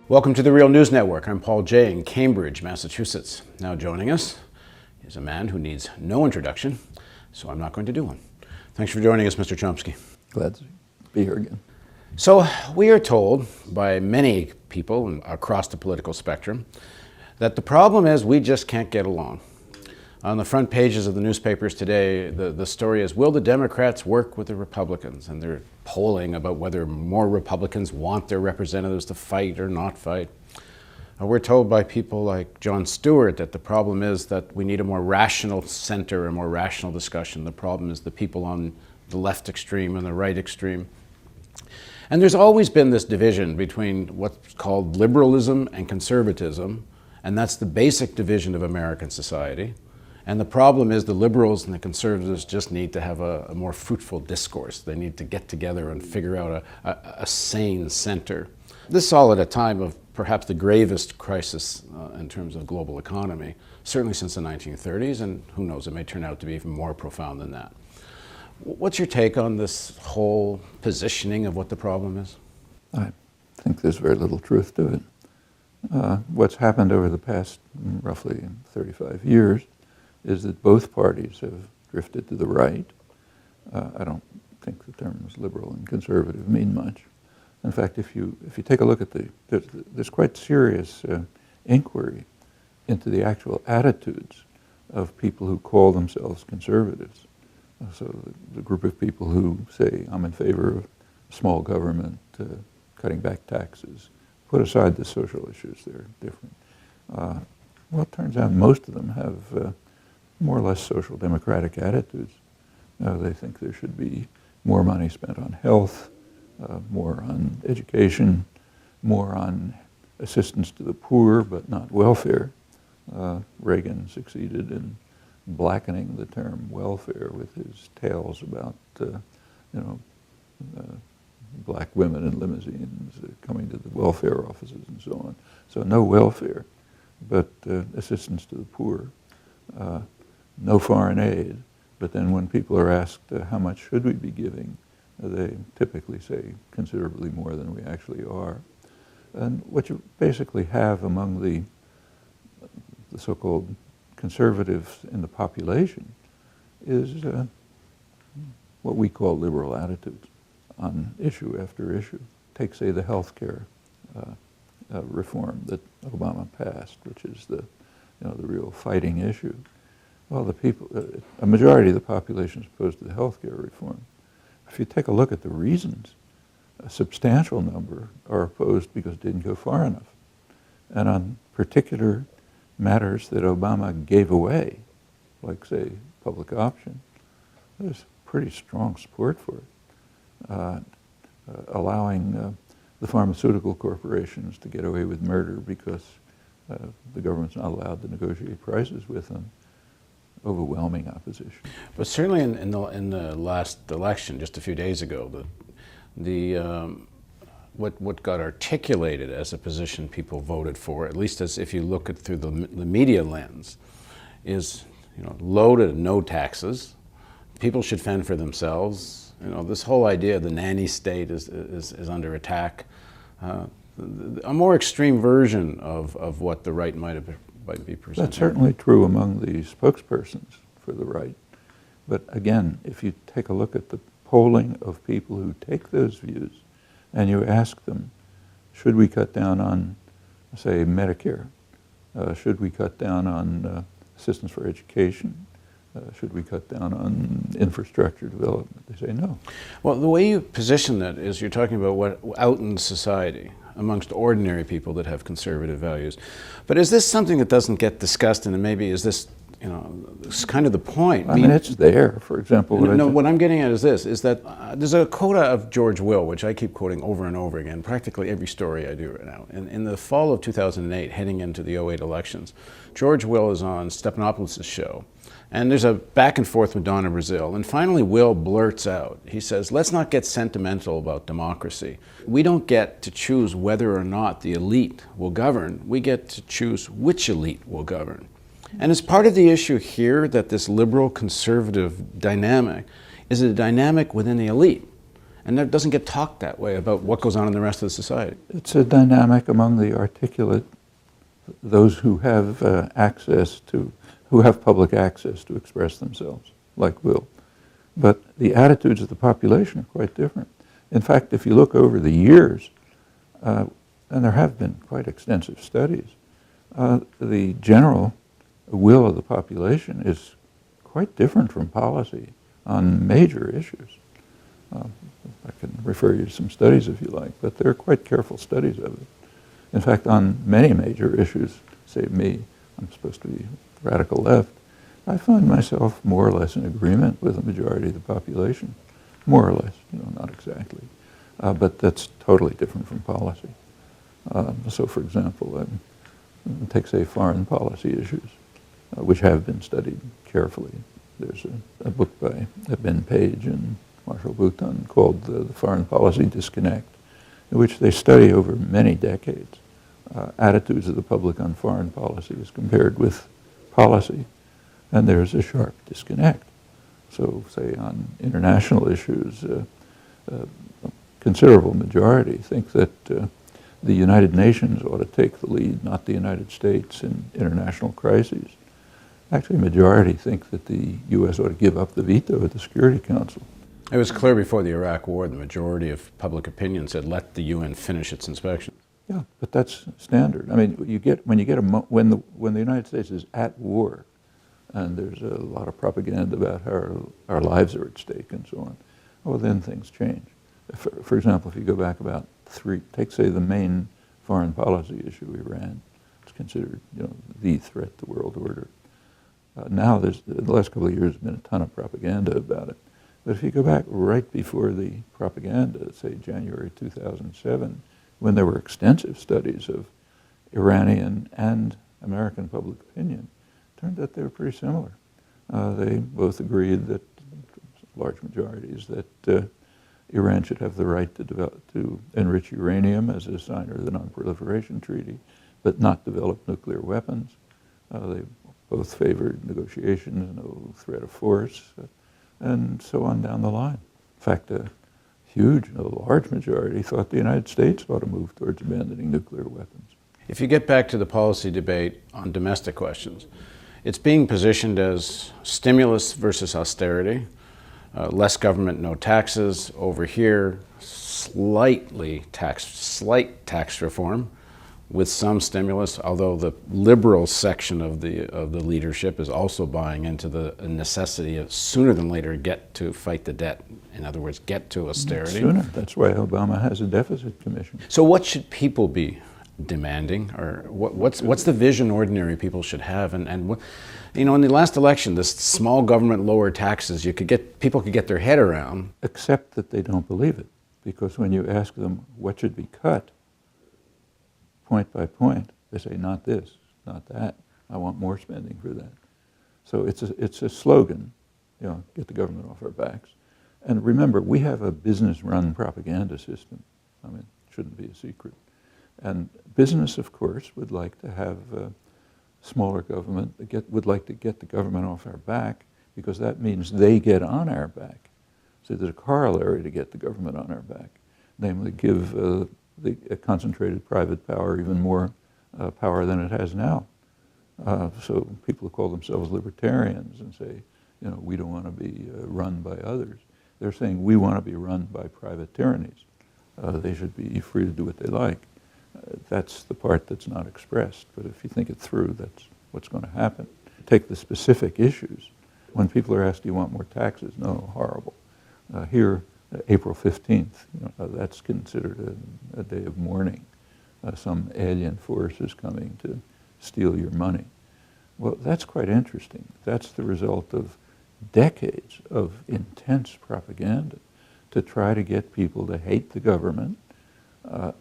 Welcome to the Real News Network. I'm Paul Jay in Cambridge, Massachusetts. Now joining us is a man who needs no introduction, so I'm not going to do one. Thanks for joining us, Mr. Chomsky. Glad to be here again. So we are told by many people across the political spectrum that the problem is we just can't get along. On the front pages of the newspapers today, the story is, will the Democrats work with the Republicans? And they're polling about whether more Republicans want their representatives to fight or not fight. We're told by people like Jon Stewart that the problem is that we need a more rational center, a more rational discussion. The problem is the people on the left extreme and the right extreme. And there's always been this division between what's called liberalism and conservatism, and that's the basic division of American society. And the problem is the liberals and the conservatives just need to have a more fruitful discourse. They need to get together and figure out a sane center. This is all at a time of perhaps the gravest crisis in terms of global economy, certainly since the 1930s, and who knows, it may turn out to be even more profound than that. What's your take on this whole positioning of what the problem is? I think there's very little truth to it. What's happened over the past roughly 35 years is that both parties have drifted to the right. I don't think the terms liberal and conservative mean much. In fact, if you take a look at there's quite serious inquiry into the actual attitudes of people who call themselves conservatives. So the group of people who say, I'm in favor of small government, cutting back taxes, put aside the social issues, they're different. Well, it turns out most of them have more or less social democratic attitudes. They think there should be more money spent on health, more on education, more on assistance to the poor, but not welfare. Reagan succeeded in blackening the term welfare with his tales about, black women in limousines coming to the welfare offices and so on. So no welfare, but assistance to the poor. No foreign aid, but then when people are asked how much should we be giving, they typically say considerably more than we actually are. And what you basically have among the so-called conservatives in the population is what we call liberal attitudes on issue after issue. Take, say, the health care reform that Obama passed, which is the real fighting issue. Well, the people, a majority of the population is opposed to the health care reform. If you take a look at the reasons, a substantial number are opposed because it didn't go far enough. And on particular matters that Obama gave away, like, say, public option, there's pretty strong support for it. Allowing the pharmaceutical corporations to get away with murder because the government's not allowed to negotiate prices with them. Overwhelming opposition. But certainly in the last election, just a few days ago, what got articulated as a position people voted for, at least as if you look at through the media lens, is low to no taxes. People should fend for themselves. This whole idea of the nanny state is under attack. A more extreme version of what the right might be presented. That's certainly true among the spokespersons for the right. But again, if you take a look at the polling of people who take those views and you ask them, should we cut down on, say, Medicare? Should we cut down on assistance for education? Should we cut down on infrastructure development? They say no. Well, the way you position that is you're talking about what out in society, amongst ordinary people that have conservative values. But is this something that doesn't get discussed, and maybe is this, it's kind of the point? I mean, it's there, for example. What I'm getting at is this, is that there's a quote of George Will, which I keep quoting over and over again, practically every story I do right now. In the fall of 2008, heading into the 2008 elections, George Will is on Stephanopoulos' show, and there's a back and forth with Donna Brazile. And finally, Will blurts out, he says, let's not get sentimental about democracy. We don't get to choose whether or not the elite will govern. We get to choose which elite will govern. And it's part of the issue here that this liberal conservative dynamic is a dynamic within the elite. And it doesn't get talked that way about what goes on in the rest of the society. It's a dynamic among the articulate, those who have who have public access to express themselves, like Will. But the attitudes of the population are quite different. In fact, if you look over the years, and there have been quite extensive studies, the general will of the population is quite different from policy on major issues. I can refer you to some studies if you like, but they're quite careful studies of it. In fact, on many major issues, say me, I'm supposed to be radical left, I find myself more or less in agreement with the majority of the population. More or less, not exactly. But that's totally different from policy. So for example, take say foreign policy issues, which have been studied carefully. There's a book by Ben Page and Marshall Bouton called The Foreign Policy Disconnect, in which they study over many decades attitudes of the public on foreign policy as compared with policy, and there's a sharp disconnect. So say on international issues, a considerable majority think that the United Nations ought to take the lead, not the United States, in international crises. Actually, a majority think that the U.S. ought to give up the veto at the Security Council. It was clear before the Iraq War, the majority of public opinion said, let the UN finish its inspection. Yeah, but that's standard. I mean, when the United States is at war, and there's a lot of propaganda about how our lives are at stake and so on, well, then things change. For example, if you go back about take say the main foreign policy issue, Iran, it's considered the threat to world order. Now, in the last couple of years, there's been a ton of propaganda about it. But if you go back right before the propaganda, say January 2007, when there were extensive studies of Iranian and American public opinion, it turned out they were pretty similar. They both agreed that, large majorities, that Iran should have the right to enrich uranium as a signer of the Non-Proliferation Treaty, but not develop nuclear weapons. They both favored negotiations, no threat of force, and so on down the line. In fact, a large majority thought the United States ought to move towards abandoning nuclear weapons. If you get back to the policy debate on domestic questions, it's being positioned as stimulus versus austerity, less government, no taxes. Over here, slight tax reform with some stimulus, although the liberal section of the leadership is also buying into the necessity of sooner than later get to fight the debt. In other words, get to austerity. Sooner. That's why Obama has a deficit commission. So what should people be demanding, or what's the vision ordinary people should have? And what, in the last election, this small government, lower taxes, people could get their head around. Except that they don't believe it, because when you ask them what should be cut, point by point, they say, not this, not that. I want more spending for that. So it's a slogan, get the government off our backs. And remember, we have a business-run propaganda system. I mean, it shouldn't be a secret. And business, of course, would like to have smaller government, would like to get the government off our back, because that means they get on our back. So there's a corollary to get the government on our back, namely give the concentrated private power even more power than it has now. So people who call themselves libertarians and say, we don't want to be run by others. They're saying we want to be run by private tyrannies. They should be free to do what they like. That's the part that's not expressed. But if you think it through, that's what's going to happen. Take the specific issues. When people are asked, do you want more taxes? No, horrible. Here, April 15th, that's considered a day of mourning. Some alien force is coming to steal your money. Well, that's quite interesting. That's the result of decades of intense propaganda to try to get people to hate the government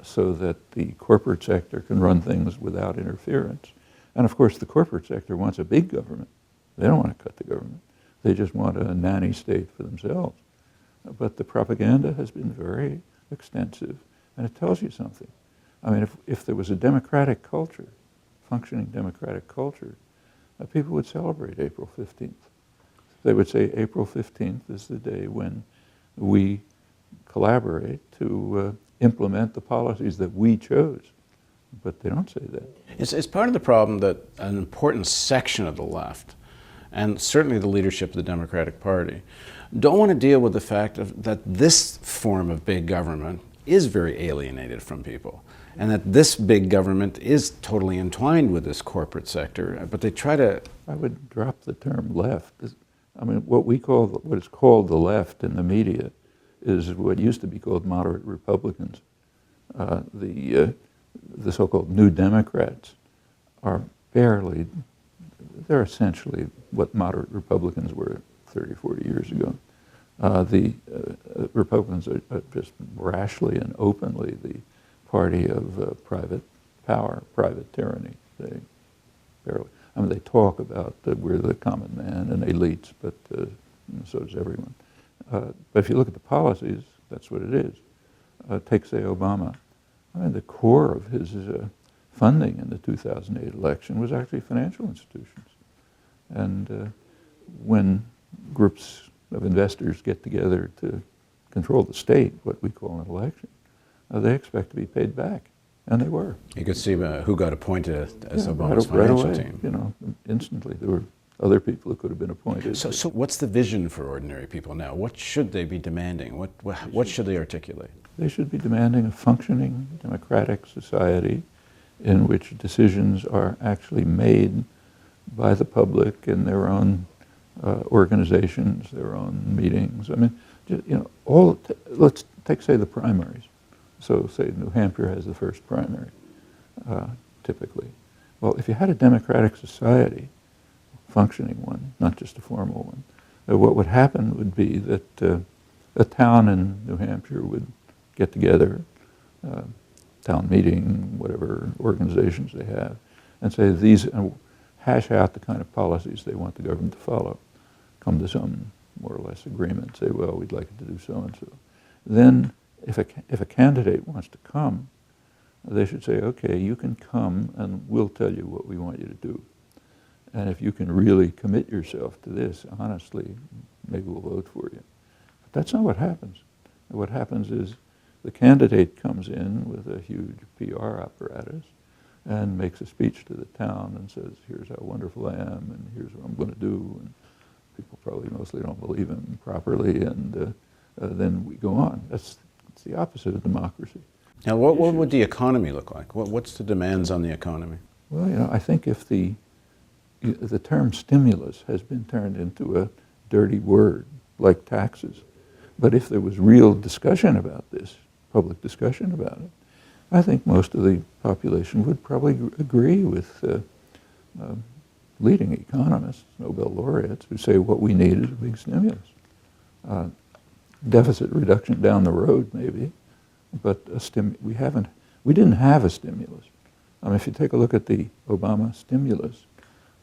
so that the corporate sector can run things without interference. And of course, the corporate sector wants a big government. They don't want to cut the government. They just want a nanny state for themselves. But the propaganda has been very extensive, and it tells you something. I mean, if there was a democratic culture, functioning democratic culture, people would celebrate April 15th. They would say April 15th is the day when we collaborate to implement the policies that we chose. But they don't say that. It's part of the problem that an important section of the left, and certainly the leadership of the Democratic Party, don't want to deal with the fact that this form of big government is very alienated from people, and that this big government is totally entwined with this corporate sector, but they try to... I would drop the term left. I mean, what is called the left in the media is what used to be called moderate Republicans. The so-called New Democrats are they're essentially what moderate Republicans were 30, 40 years ago. The Republicans are just rashly and openly the party of private power, private tyranny. They talk about we're the common man and elites, but so does everyone. But if you look at the policies, that's what it is. Take, say, Obama. I mean, the core of his funding in the 2008 election was actually financial institutions. And when groups of investors get together to control the state, what we call an election, they expect to be paid back. And they were. You could see who got appointed as Obama's right financial away, team. You know, instantly there were other people who could have been appointed. So what's the vision for ordinary people now? What should they be demanding? What should they articulate? They should be demanding a functioning democratic society in which decisions are actually made by the public in their own organizations, their own meetings. I mean, let's take, say, the primaries. So, say, New Hampshire has the first primary, typically. Well, if you had a democratic society, functioning one, not just a formal one, what would happen would be that a town in New Hampshire would get together, town meeting, whatever organizations they have, and say hash out the kind of policies they want the government to follow, come to some more or less agreement, say, well, we'd like it to do so and so. Then, if a candidate wants to come, they should say, okay, you can come and we'll tell you what we want you to do. And if you can really commit yourself to this, honestly, maybe we'll vote for you. But that's not what happens. What happens is the candidate comes in with a huge PR apparatus and makes a speech to the town and says, here's how wonderful I am and here's what I'm going to do. And people probably mostly don't believe him properly, and then we go on. It's the opposite of democracy. Now, what would the economy look like? What's the demands on the economy? Well, I think if the term stimulus has been turned into a dirty word, like taxes, but if there was real discussion about this, public discussion about it, I think most of the population would probably agree with leading economists, Nobel laureates, who say what we need is a big stimulus. Deficit reduction down the road, maybe, but we didn't have a stimulus. I mean, if you take a look at the Obama stimulus,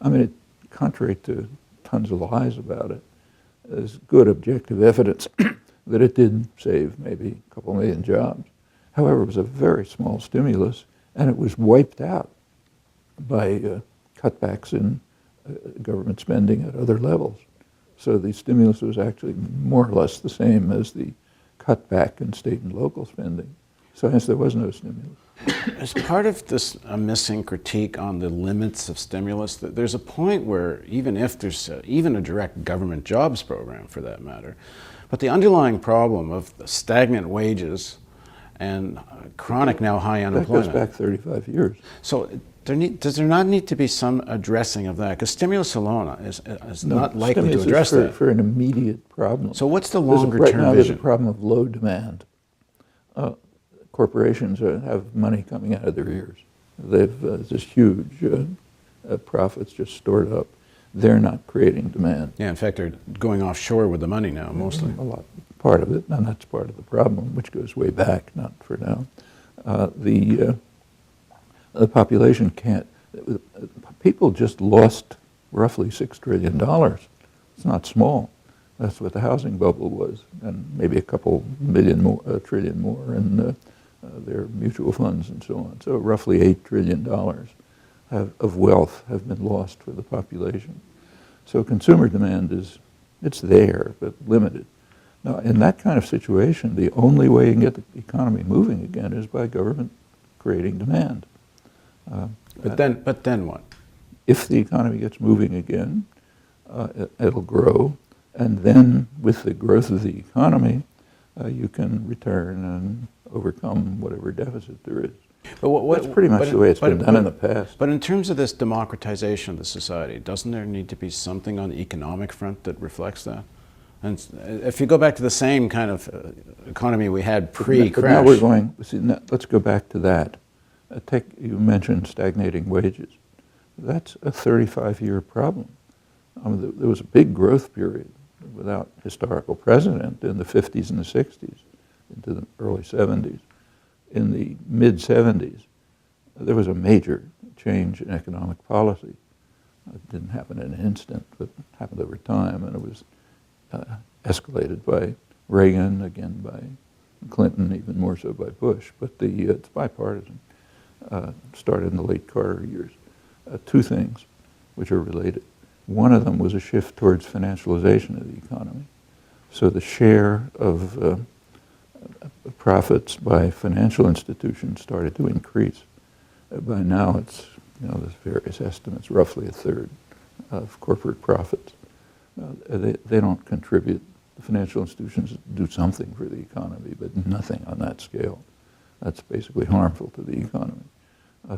I mean, contrary to tons of lies about it, there's good objective evidence that it did save maybe a couple million jobs. However, it was a very small stimulus, and it was wiped out by cutbacks in government spending at other levels. So the stimulus was actually more or less the same as the cutback in state and local spending. So hence there was no stimulus. As part of this missing critique on the limits of stimulus, there's a point where even if there's even a direct government jobs program for that matter, but the underlying problem of stagnant wages and chronic now high unemployment. That goes back 35 years. So does there not need to be some addressing of that? Because stimulus alone is not likely to address that. For an immediate problem. So what's the longer right term now, vision? There's a problem of low demand. Corporations have money coming out of their ears. They've this huge profits just stored up. They're not creating demand. Yeah, in fact, they're going offshore with the money now, mostly. A lot. Part of it, and that's part of the problem, which goes way back, not for now. The population can't. People just lost roughly $6 trillion. It's not small. That's what the housing bubble was, and maybe a couple trillion more in their mutual funds and so on. So roughly $8 trillion of wealth have been lost for the population. So consumer demand it's there, but limited. Now, in that kind of situation, the only way you can get the economy moving again is by government creating demand. But then what? If the economy gets moving again, it'll grow, and then with the growth of the economy, you can return and overcome whatever deficit there is. But That's pretty much the way it's been done in the past. But in terms of this democratization of the society, doesn't there need to be something on the economic front that reflects that? And if you go back to the same kind of economy we had pre-crash. But now we're going, see, let's go back to that. You mentioned stagnating wages. That's a 35-year problem. There was a big growth period without historical precedent in the 50s and the 60s, into the early 70s. In the mid-70s, there was a major change in economic policy. It didn't happen in an instant, but it happened over time, and it was escalated by Reagan, again by Clinton, even more so by Bush. But it's bipartisan. Started in the late Carter years. Two things which are related. One of them was a shift towards financialization of the economy. So the share of profits by financial institutions started to increase. By now it's, there's various estimates, roughly a third of corporate profits. They don't contribute. The financial institutions do something for the economy, but nothing on that scale. That's basically harmful to the economy.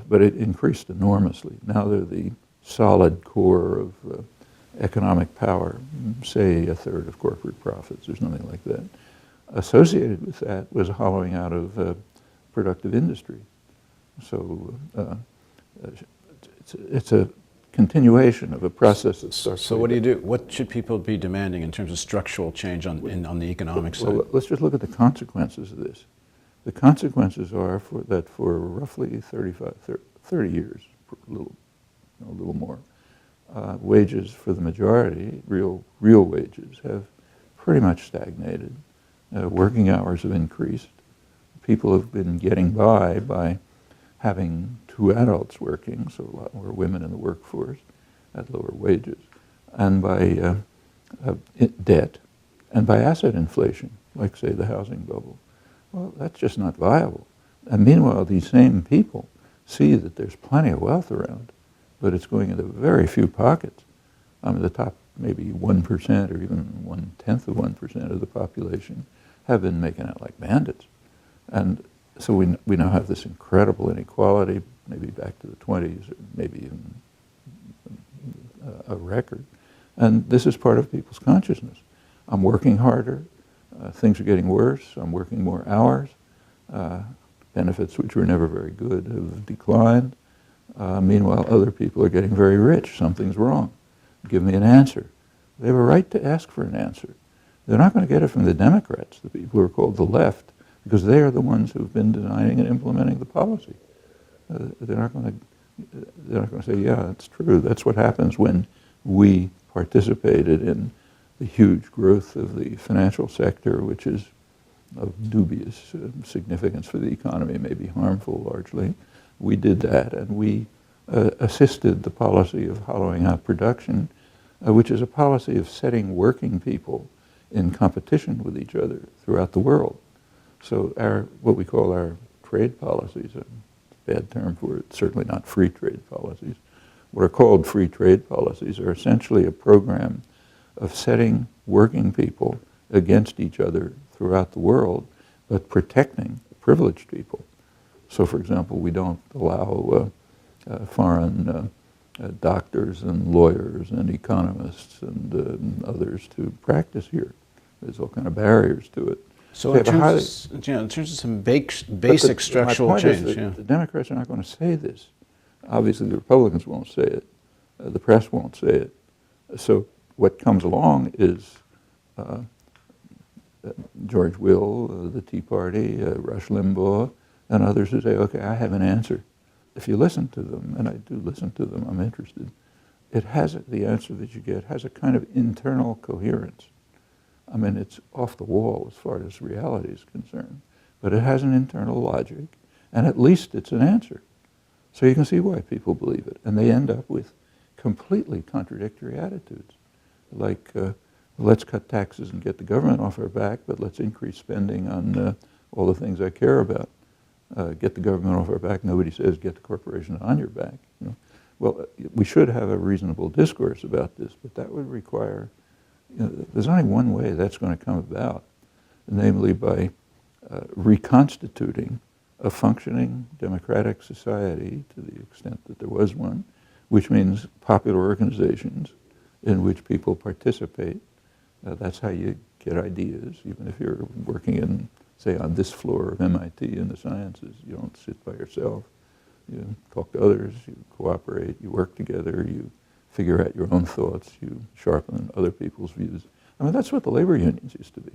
But it increased enormously. Now they're the solid core of economic power, say a third of corporate profits or something like that. Associated with that was a hollowing out of productive industry. So it's a continuation of a process that starts. So what do you do? What should people be demanding in terms of structural change on the economic side? Well, let's just look at the consequences of this. The consequences are for roughly 30 years, a little more, wages for the majority, real wages, have pretty much stagnated. Working hours have increased. People have been getting by having two adults working, so a lot more women in the workforce at lower wages, and by debt, and by asset inflation, like, say, the housing bubble. Well, that's just not viable. And meanwhile, these same people see that there's plenty of wealth around, but it's going into very few pockets. The top maybe 1% or even 1/10 of 1% of the population have been making out like bandits. And so we now have this incredible inequality, maybe back to the 20s, or maybe even a record. And this is part of people's consciousness. I'm working harder. Things are getting worse. I'm working more hours. Benefits, which were never very good, have declined. Meanwhile, other people are getting very rich. Something's wrong. Give me an answer. They have a right to ask for an answer. They're not going to get it from the Democrats, the people who are called the left, because they are the ones who've been designing and implementing the policy. They're not going to say, yeah, that's true. That's what happens when we participated in the huge growth of the financial sector, which is of dubious significance for the economy, may be harmful largely. We did that, and we assisted the policy of hollowing out production, which is a policy of setting working people in competition with each other throughout the world. So what we call our trade policies, a bad term for it, certainly not free trade policies, what are called free trade policies are essentially a program of setting working people against each other throughout the world, but protecting privileged people. So, for example, we don't allow foreign doctors and lawyers and economists and others to practice here. There's all kind of barriers to it. So in terms of some basic structural change. The Democrats are not going to say this. Obviously, the Republicans won't say it. The press won't say it. So what comes along is George Will, the Tea Party, Rush Limbaugh, and others who say, okay, I have an answer. If you listen to them, and I do listen to them, I'm interested, the answer that you get has a kind of internal coherence. I mean, it's off the wall as far as reality is concerned, but it has an internal logic, and at least it's an answer. So you can see why people believe it, and they end up with completely contradictory attitudes. Like let's cut taxes and get the government off our back, but let's increase spending on all the things I care about. Get the government off our back. Nobody says get the corporation on your back. You know? Well, we should have a reasonable discourse about this, but that would require, there's only one way that's going to come about, namely by reconstituting a functioning democratic society to the extent that there was one, which means popular organizations in which people participate. That's how you get ideas, even if you're working in, say, on this floor of MIT in the sciences. You don't sit by yourself. You talk to others, you cooperate, you work together, you figure out your own thoughts, you sharpen other people's views. I mean, that's what the labor unions used to be.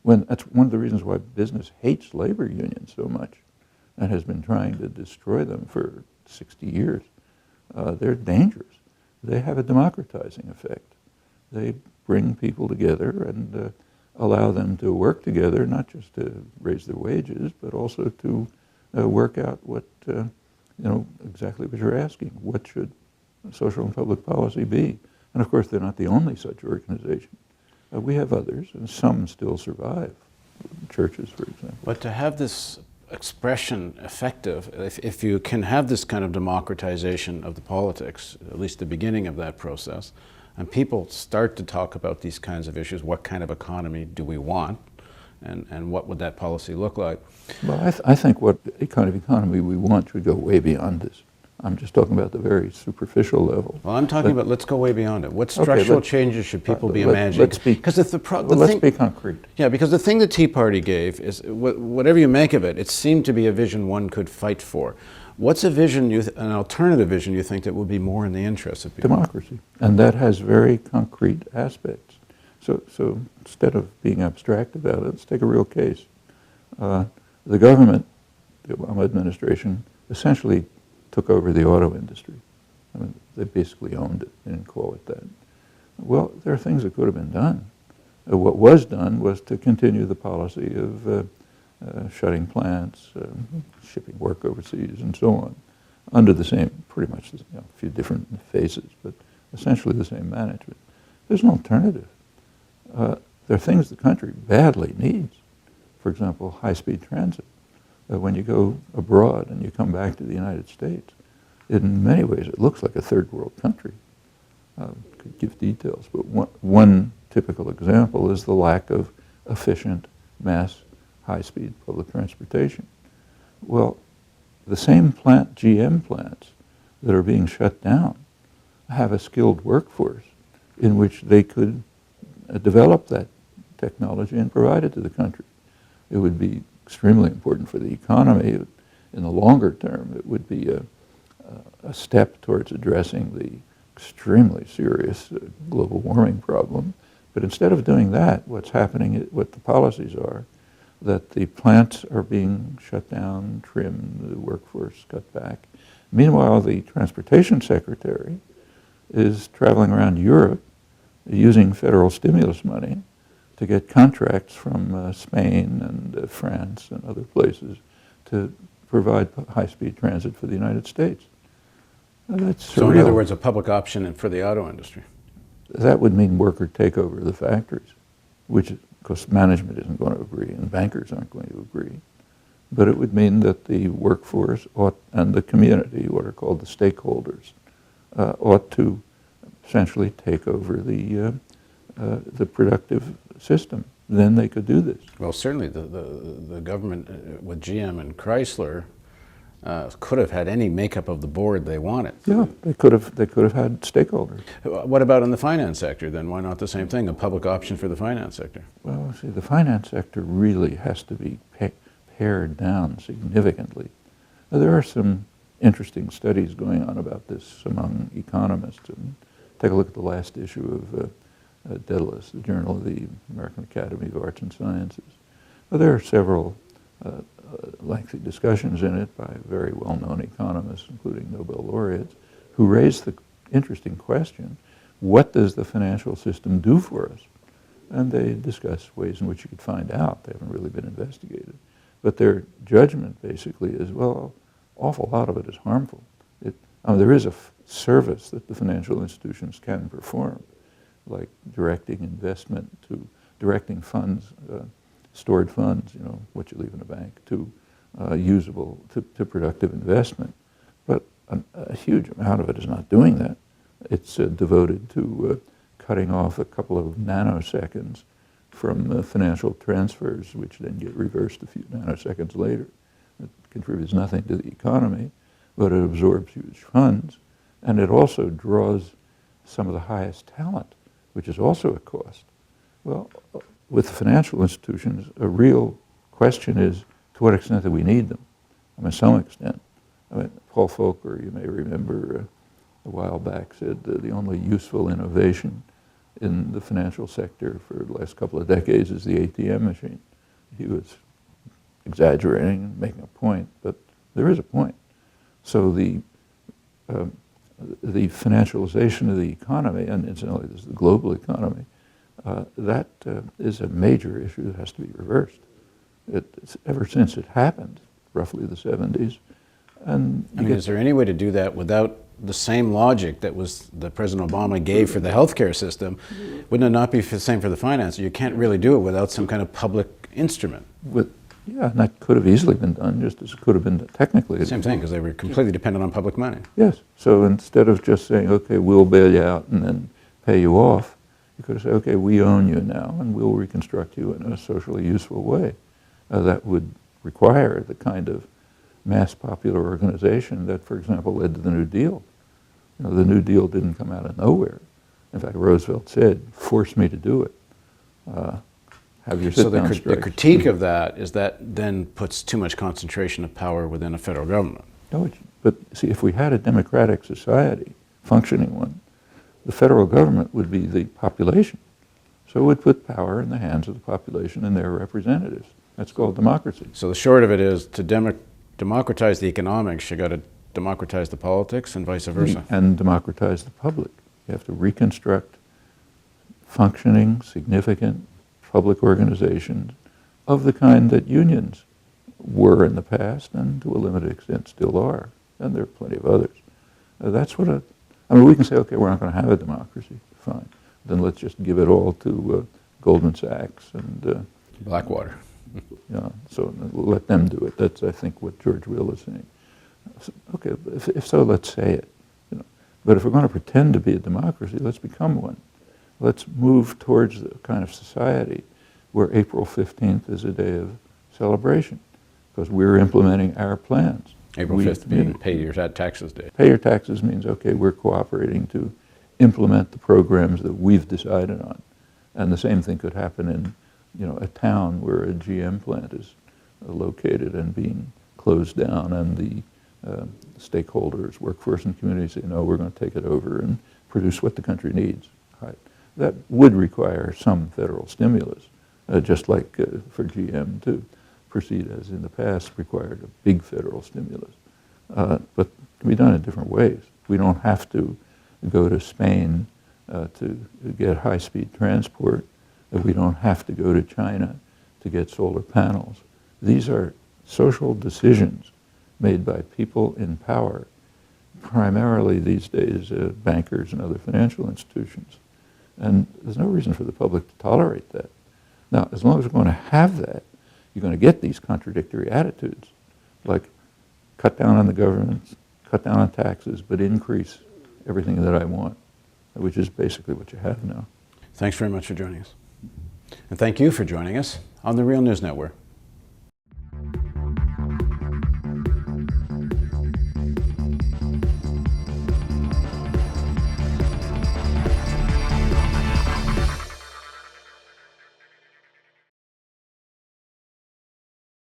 That's one of the reasons why business hates labor unions so much and has been trying to destroy them for 60 years. They're dangerous. They have a democratizing effect. They bring people together and allow them to work together, not just to raise their wages, but also to work out what, exactly what you're asking. What should social and public policy be? And of course, they're not the only such organization. We have others, and some still survive, churches, for example. But to have this expression effective, if you can have this kind of democratization of the politics, at least the beginning of that process, and people start to talk about these kinds of issues, what kind of economy do we want, and what would that policy look like? Well, I think what kind of economy we want should go way beyond this. I'm just talking about the very superficial level. Well, I'm talking about, let's go way beyond it. What structural changes should people be imagining? Let's be concrete. Yeah, because the thing the Tea Party gave is, whatever you make of it, it seemed to be a vision one could fight for. What's a vision, an alternative vision you think that would be more in the interest of people? Democracy. And that has very concrete aspects. So instead of being abstract about it, let's take a real case. The government, the Obama administration, essentially took over the auto industry. I mean, they basically owned it. They didn't call it that. Well, there are things that could have been done. What was done was to continue the policy of shutting plants, shipping work overseas, and so on, under the same, pretty much, a few different phases, but essentially the same management. There's an alternative. There are things the country badly needs. For example, high-speed transit. When you go abroad and you come back to the United States, in many ways it looks like a third world country. Could give details, but one typical example is the lack of efficient, mass, high-speed public transportation. Well, the same GM plants that are being shut down have a skilled workforce in which they could develop that technology and provide it to the country. It would be extremely important for the economy. In the longer term, it would be a step towards addressing the extremely serious global warming problem. But instead of doing that, what's happening, what the policies are, that the plants are being shut down, trimmed, the workforce cut back. Meanwhile, the transportation secretary is traveling around Europe using federal stimulus money to get contracts from Spain and France and other places to provide high-speed transit for the United States. That's so in other words, a public option for the auto industry. That would mean worker takeover of the factories, which, of course, management isn't going to agree and bankers aren't going to agree. But it would mean that the workforce and the community, what are called the stakeholders, ought to essentially take over the productive system. Then they could do this. Well, certainly the government with GM and Chrysler could have had any makeup of the board they wanted. Yeah, they could have had stakeholders. What about in the finance sector then? Why not the same thing, a public option for the finance sector? Well, see, the finance sector really has to be pared down significantly. Now, there are some interesting studies going on about this among economists. And take a look at the last issue of Daedalus, the Journal of the American Academy of Arts and Sciences. Well, there are several lengthy discussions in it by very well-known economists, including Nobel laureates, who raise the interesting question, what does the financial system do for us? And they discuss ways in which you could find out. They haven't really been investigated. But their judgment basically is, well, an awful lot of it is harmful. There is a service that the financial institutions can perform, like directing investment to directing funds, stored funds, what you leave in a bank, to usable, to productive investment. But a huge amount of it is not doing that. It's devoted to cutting off a couple of nanoseconds from financial transfers, which then get reversed a few nanoseconds later. It contributes nothing to the economy, but it absorbs huge funds, and it also draws some of the highest talent, which is also a cost. Well, with financial institutions, a real question is, to what extent do we need them? I mean, some extent. I mean, Paul Volcker, you may remember, a while back said the only useful innovation in the financial sector for the last couple of decades is the ATM machine. He was exaggerating and making a point, but there is a point. So the financialization of the economy, and incidentally this is the global economy, that is a major issue that has to be reversed. Ever since it happened, roughly the 70s. And I mean, is there any way to do that without the same logic that President Obama gave for the healthcare system? Wouldn't it not be the same for the finance? You can't really do it without some kind of public instrument. Yeah, and that could have easily been done, just as it could have been technically. Same thing, because they were completely dependent on public money. Yes. So instead of just saying, okay, we'll bail you out and then pay you off, you could have said, okay, we own you now and we'll reconstruct you in a socially useful way. That would require the kind of mass popular organization that, for example, led to the New Deal. The New Deal didn't come out of nowhere. In fact, Roosevelt said, force me to do it. Have your sit-down strikes. The critique of that is that then puts too much concentration of power within a federal government. No, but see, if we had a democratic society, functioning one, the federal government would be the population. So it would put power in the hands of the population and their representatives. That's called democracy. So the short of it is, to democratize the economics, you got to democratize the politics and vice versa. And democratize the public. You have to reconstruct functioning, significant public organizations of the kind that unions were in the past and to a limited extent still are. And there are plenty of others. That's what I mean, we can say, okay, we're not going to have a democracy. Fine. Then let's just give it all to Goldman Sachs and Blackwater. So let them do it. That's, I think, what George Will is saying. So, okay, if so, let's say it. But if we're going to pretend to be a democracy, let's become one. Let's move towards the kind of society where April 15th is a day of celebration, because we're implementing our plans. April 5th being Pay Your Taxes Day. Pay Your Taxes means, okay, we're cooperating to implement the programs that we've decided on. And the same thing could happen in a town where a GM plant is located and being closed down, and the stakeholders, workforce and community say, no, we're going to take it over and produce what the country needs. Right. That would require some federal stimulus, just like for GM to proceed as in the past required a big federal stimulus. But it can be done in different ways. We don't have to go to Spain to get high-speed transport. We don't have to go to China to get solar panels. These are social decisions made by people in power, primarily these days bankers and other financial institutions. And there's no reason for the public to tolerate that. Now, as long as we're going to have that, you're going to get these contradictory attitudes, like cut down on the government, cut down on taxes, but increase everything that I want, which is basically what you have now. Thanks very much for joining us. And thank you for joining us on the Real News Network.